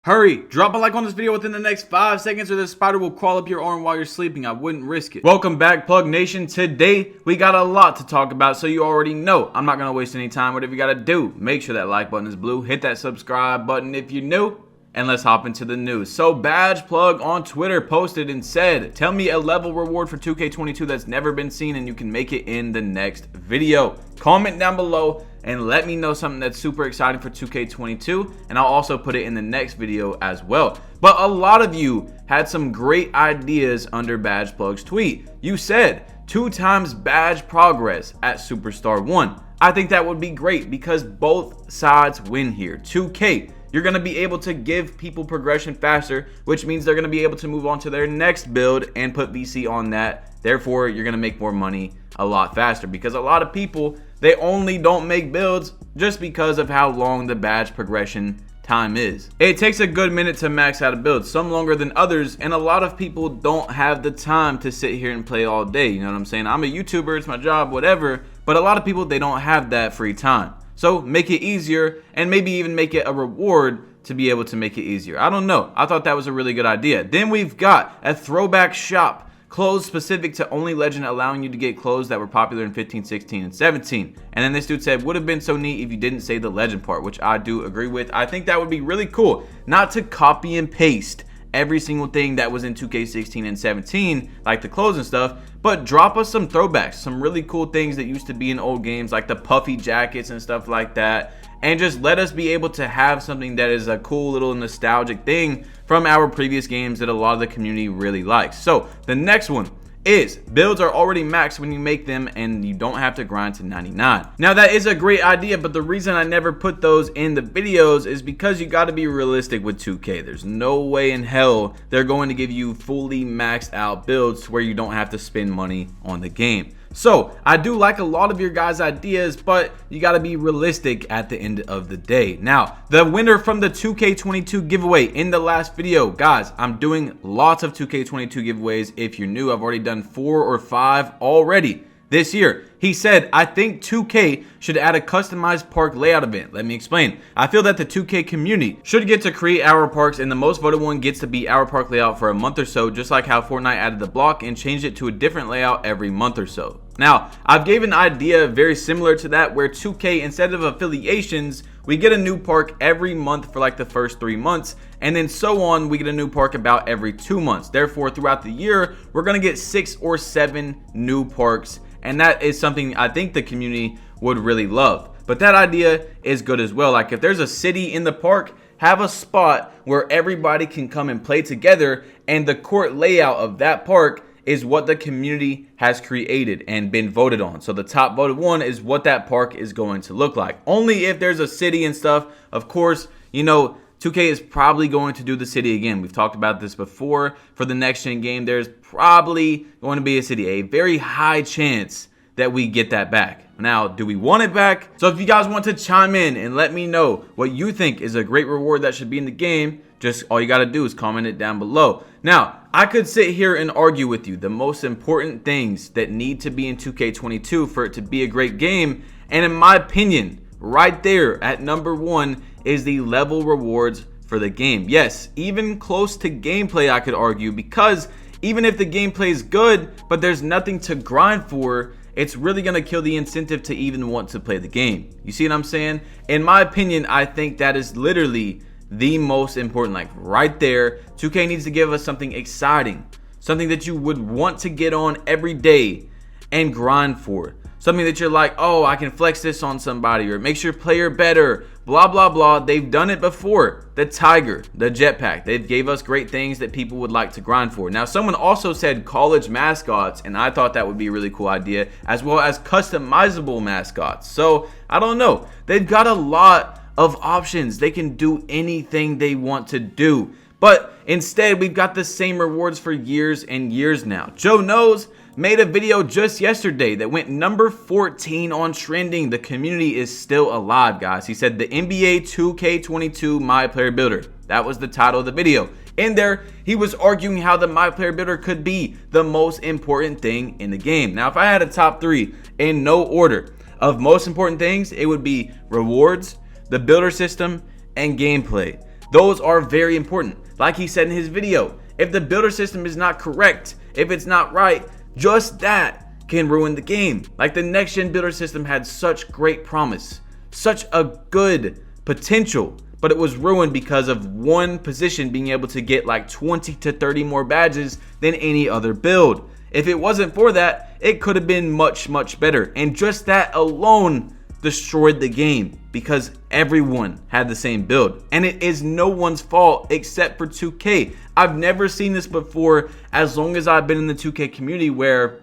Hurry, drop a like on this video within the next 5 seconds or the spider will crawl up your arm while you're sleeping. I wouldn't risk it. Welcome back, Plug Nation. Today, we got a lot to talk about, so you already know I'm not going to waste any time. Whatever you got to do, make sure that like button is blue. Hit that subscribe button if you're new, and let's hop into the news. So, Badge Plug on Twitter posted and said, tell me a level reward for 2K22 that's never been seen and you can make it in the next video. Comment down below and let me know something that's super exciting for 2K22, and I'll also put it in the next video as well. But a lot of you had some great ideas under Badge Plug's tweet. You said 2 times badge progress at Superstar 1. I think that would be great because both sides win here. 2K, you're going to be able to give people progression faster, which means they're going to be able to move on to their next build and put VC on that. Therefore, you're going to make more money a lot faster because a lot of people, they only don't make builds just because of how long the badge progression time is. It takes a good minute to max out a build, some longer than others, and a lot of people don't have the time to sit here and play all day. You know what I'm saying? I'm a YouTuber, it's my job, whatever, but a lot of people, they don't have that free time. So make it easier and maybe even make it a reward to be able to make it easier. I don't know. I thought that was a really good idea. Then we've got a throwback shop. Clothes specific to only Legend, allowing you to get clothes that were popular in 15, 16, and 17. And then this dude said, would have been so neat if you didn't say the Legend part, which I do agree with. I think that would be really cool. Not to copy and paste every single thing that was in 2K16 and 17, like the clothes and stuff, but drop us some throwbacks, some really cool things that used to be in old games, like the puffy jackets and stuff like that. And just let us be able to have something that is a cool little nostalgic thing from our previous games that a lot of the community really likes. So the next one is builds are already maxed when you make them and you don't have to grind to 99. Now that is a great idea, but the reason I never put those in the videos is because you got to be realistic with 2K. There's no way in hell they're going to give you fully maxed out builds to where you don't have to spend money on the game. So I do like a lot of your guys' ideas, but you got to be realistic at the end of the day. Now, the winner from the 2K22 giveaway in the last video, guys, I'm doing lots of 2K22 giveaways. If you're new, I've already done 4 or 5 already this year. He said, I think 2K should add a customized park layout event. Let me explain. I feel that the 2K community should get to create our parks, and the most voted one gets to be our park layout for a month or so, just like how Fortnite added the block and changed it to a different layout every month or so. Now, I've gave an idea very similar to that where 2K, instead of affiliations, we get a new park every month for like the first 3 months, and then so on, we get a new park about every 2 months. Therefore, throughout the year, we're going to get 6 or 7 new parks. And that is something I think the community would really love. But that idea is good as well. Like if there's a city in the park, have a spot where everybody can come and play together. And the court layout of that park is what the community has created and been voted on. So the top voted one is what that park is going to look like. Only if there's a city and stuff. Of course, you know, 2K is probably going to do the city again. We've talked about this before. For the next gen game, there's probably going to be a city. A very high chance that we get that back. Now, do we want it back? So if you guys want to chime in and let me know what you think is a great reward that should be in the game, just all you got to do is comment it down below. Now, I could sit here and argue with you the most important things that need to be in 2K22 for it to be a great game. And in my opinion, right there at number 1 is the level rewards for the game. Yes, even close to gameplay, I could argue, because even if the gameplay is good, but there's nothing to grind for, it's really going to kill the incentive to even want to play the game. You see what I'm saying? In my opinion, I think that is literally the most important. Like right there, 2K needs to give us something exciting, something that you would want to get on every day and grind for. Something that you're like, oh, I can flex this on somebody, or it makes your player better, blah, blah, blah. They've done it before. The Tiger, the Jetpack, they gave us great things that people would like to grind for. Now, someone also said college mascots, and I thought that would be a really cool idea, as well as customizable mascots. So, I don't know. They've got a lot of options. They can do anything they want to do. But instead, we've got the same rewards for years and years now. Joe Knows made a video just yesterday that went number 14 on trending. The community is still alive, guys. He said the NBA 2K22 MyPlayer Builder. That was the title of the video. In there, he was arguing how the MyPlayer Builder could be the most important thing in the game. Now, if I had a top 3 in no order of most important things, it would be rewards, the builder system, and gameplay. Those are very important. Like he said in his video, if the builder system is not correct, if it's not right, just that can ruin the game. Like the next gen builder system had such great promise, such a good potential, but it was ruined because of one position being able to get like 20 to 30 more badges than any other build. If it wasn't for that, it could have been much, much better. And just that alone destroyed the game because everyone had the same build. And it is no one's fault except for 2K. I've never seen this before as long as I've been in the 2K community where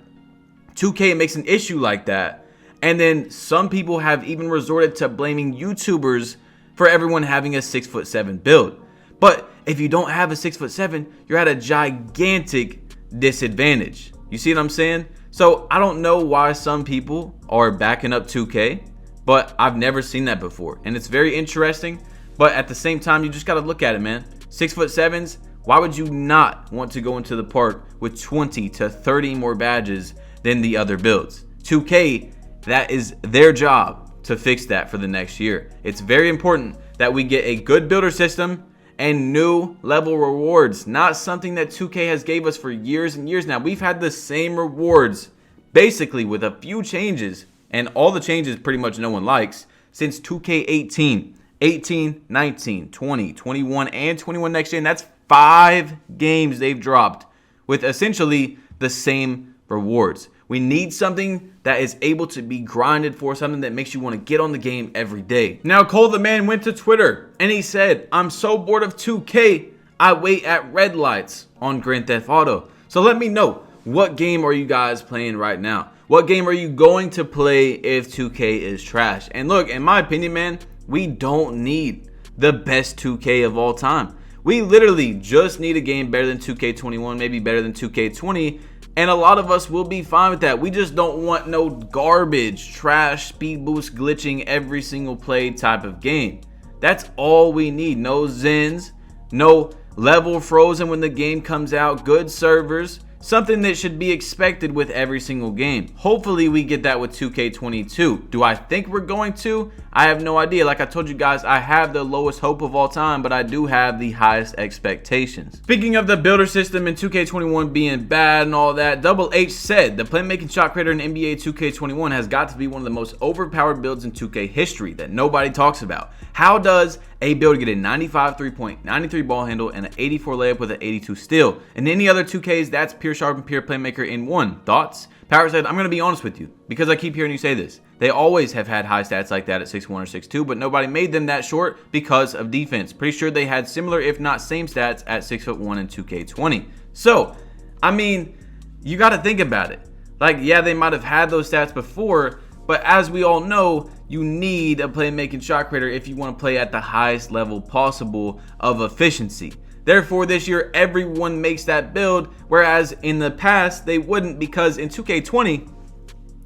2K makes an issue like that. And then some people have even resorted to blaming YouTubers for everyone having a 6'7" build. But if you don't have a 6'7", you're at a gigantic disadvantage. You see what I'm saying? So I don't know why some people are backing up 2K, but I've never seen that before. And it's very interesting. But at the same time, you just got to look at it, man. 6'7"s, why would you not want to go into the park with 20 to 30 more badges than the other builds? 2K, that is their job to fix that for the next year. It's very important that we get a good builder system and new level rewards, not something that 2K has gave us for years and years now. We've had the same rewards basically with a few changes, and all the changes pretty much no one likes, since 2K18, 18, 19, 20, 21, and 21 next gen. That's 5 games they've dropped with essentially the same rewards. We need something that is able to be grinded for, something that makes you want to get on the game every day. Now, Cole the man went to Twitter and he said, "I'm so bored of 2K, I wait at red lights on Grand Theft Auto." So let me know, what game are you guys playing right now? What game are you going to play if 2K is trash? And look, in my opinion, man, we don't need the best 2K of all time. We literally just need a game better than 2K21, maybe better than 2K20. And a lot of us will be fine with that. We just don't want no garbage, trash, speed boost, glitching every single play type of game. That's all we need. No Zens, no level frozen when the game comes out, good servers, something that should be expected with every single game. Hopefully we get that with 2K22. Do I think we're going to? I have no idea. Like I told you guys, I have the lowest hope of all time, but I do have the highest expectations. Speaking of the builder system and 2K21 being bad and all that, Double H said the playmaking shot creator in NBA 2K21 has got to be one of the most overpowered builds in 2K history that nobody talks about. How does a build get a 95 3-point, 93 ball handle, and an 84 layup with an 82 steal? In any other 2Ks, that's pure sharp and pure playmaker in one. Thoughts? Power said, "I'm going to be honest with you because I keep hearing you say this. They always have had high stats like that at 6'1 or 6'2, but nobody made them that short because of defense. Pretty sure they had similar, if not same stats at 6'1 and 2K20. So, I mean, you got to think about it. Like, yeah, they might have had those stats before, but as we all know, you need a playmaking shot creator if you want to play at the highest level possible of efficiency. Therefore, this year, everyone makes that build, whereas in the past, they wouldn't, because in 2K20,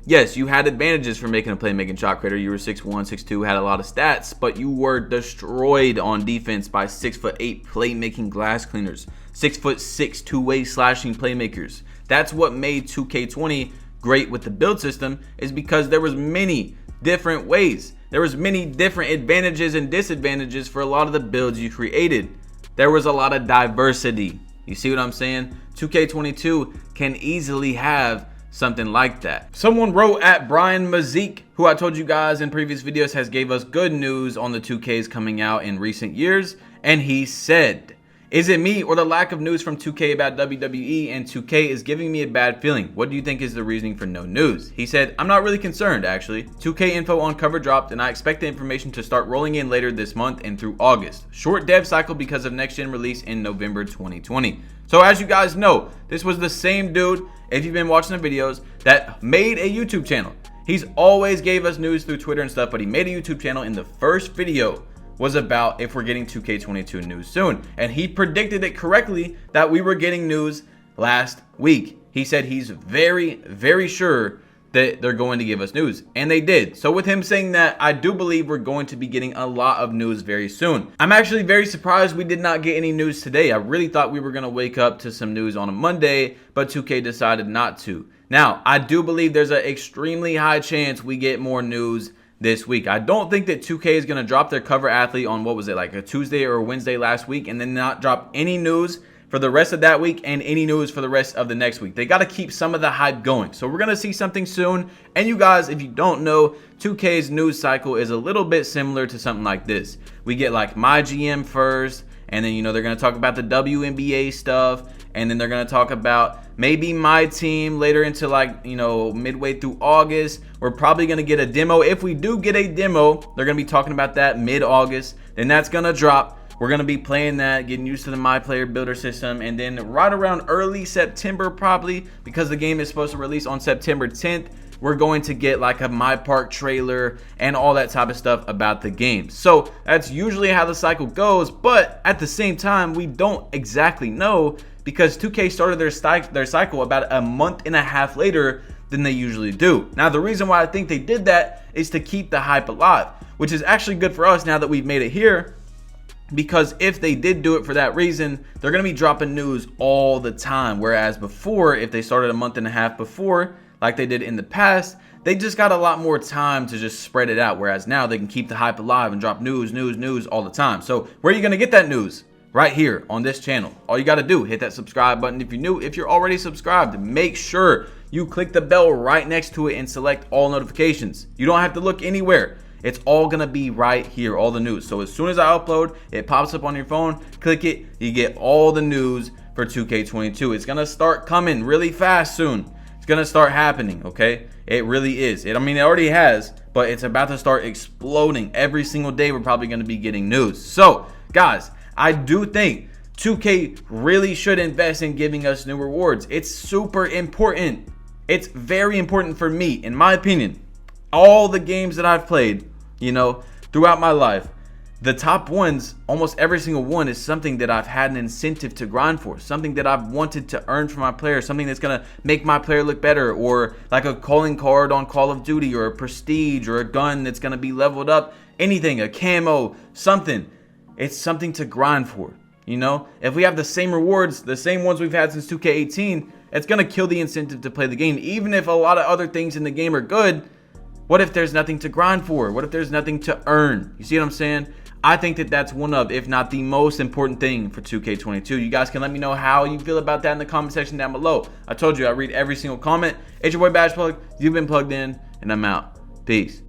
yes, you had advantages for making a playmaking shot creator. You were 6'1", 6'2", had a lot of stats, but you were destroyed on defense by 6'8" playmaking glass cleaners, 6'6" two-way slashing playmakers. That's what made 2K20 great with the build system, is because there was many different ways. There was many different advantages and disadvantages for a lot of the builds you created. There was a lot of diversity. You see what I'm saying? 2K22 can easily have something like that. Someone wrote at Brian Mazik, who I told you guys in previous videos has gave us good news on the 2Ks coming out in recent years, and he said, "Is it me or the lack of news from 2K about WWE and 2K is giving me a bad feeling? What do you think is the reasoning for no news?" He said, "I'm not really concerned actually. 2K info on cover dropped and I expect the information to start rolling in later this month and through August. Short dev cycle because of next gen release in November 2020. So as you guys know, this was the same dude, if you've been watching the videos, that made a YouTube channel. He's always gave us news through Twitter and stuff, but he made a YouTube channel in the first video was about if we're getting 2K22 news soon. And he predicted it correctly that we were getting news last week. He said he's very, very sure that they're going to give us news. And they did. So with him saying that, I do believe we're going to be getting a lot of news very soon. I'm actually very surprised we did not get any news today. I really thought we were going to wake up to some news on a Monday, but 2K decided not to. Now, I do believe there's an extremely high chance we get more news this week. I don't think that 2K is going to drop their cover athlete on, what was it, like a Tuesday or a Wednesday last week, and then not drop any news for the rest of that week and any news for the rest of the next week. They got to keep some of the hype going. So we're going to see something soon. And you guys, if you don't know, 2K's news cycle is a little bit similar to something like this. We get like my GM first, and then, you know, they're going to talk about the WNBA stuff, and then they're going to talk about maybe my team later into, like, you know, midway through August. We're probably going to get a demo. If we do get a demo, they're going to be talking about that mid-August. Then that's going to drop. We're going to be playing that, getting used to the MyPlayer builder system, and then right around early September probably, because the game is supposed to release on September 10th, we're going to get like a My Park trailer and all that type of stuff about the game. So that's usually how the cycle goes, but at the same time, we don't exactly know because 2K started their cycle about a month and a half later than they usually do. Now, the reason why I think they did that is to keep the hype alive, which is actually good for us now that we've made it here. Because if they did do it for that reason, they're going to be dropping news all the time. Whereas before, if they started a month and a half before, like they did in the past, they just got a lot more time to just spread it out. Whereas now they can keep the hype alive and drop news all the time. So where are you going to get that news? Right here on this channel. All you got to do, hit that subscribe button if you're new. If you're already subscribed, make sure you click the bell right next to it and select all notifications. You don't have to look anywhere. It's all going to be right here, all the news. So as soon as I upload, it pops up on your phone. Click it. You get all the news for 2K22. It's going to start coming really fast soon. It's going to start happening, okay? It really is. I mean, it already has, but it's about to start exploding. Every single day, we're probably going to be getting news. So, guys, I do think 2K really should invest in giving us new rewards. It's super important. It's very important for me, in my opinion. All the games that I've played, you know, throughout my life, the top ones, almost every single one is something that I've had an incentive to grind for, something that I've wanted to earn for my player, something that's going to make my player look better, or like a calling card on Call of Duty, or a prestige, or a gun that's going to be leveled up, anything, a camo, something. It's something to grind for, you know? If we have the same rewards, the same ones we've had since 2K18, it's going to kill the incentive to play the game. Even if a lot of other things in the game are good, what if there's nothing to grind for? What if there's nothing to earn? You see what I'm saying? I think that that's one of, if not the most important thing for 2K22. You guys can let me know how you feel about that in the comment section down below. I told you I read every single comment. It's your boy Bash Plug. You've been plugged in, and I'm out. Peace.